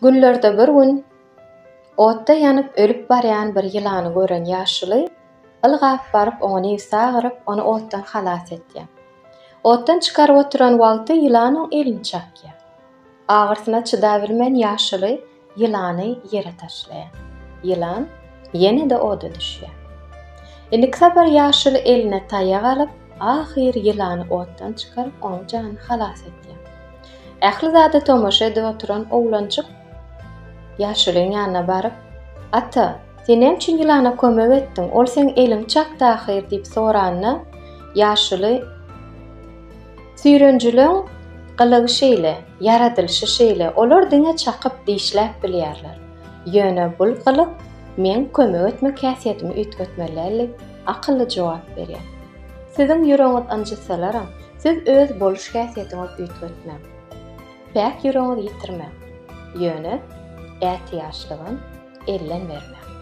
Günlerde bir gün otda ýanyp ölüp barýan bir ýylany gören ýaşuly ylgap baryp oňa sagyrıp onu otdan halas etdi. Otdan çykaryp oturan wagty ýylan oň elini çakýar. Agyrsyna çyda bilmän ýaşuly ýylany ýere taşlaýar. Ýylan ýene-de oda düşýär. Indi kısa bir ýaşuly eline taýak alyp ahyr ýylany otdan çykaryp onuň janyny halas etdi. Ähli zada tomaşa edip oturan oglançyk ýaşulyň ýanyna baryp, "Ata, sen nämçin ýylana kömek etdiň? Ol seň eliň çakdy ahyr" diýip soranyna, ýaşuly "Süýrenjileň gylygy şeýle, yaradylşy şeýle, olar diňe çakyp diýişläp bilýärler. Ýöne bul gylyk men kömek etmek häsiýetimi üýtgetmelärlik" akylly jogap berýär. Siziň ýüregiňiz anjysalaram, siz öz boluş häsiýetiňizi üýtgetmä. Bäk ýüregiňizi ýitirmä. Ýöne äti ýaşlygyň ellen bermä.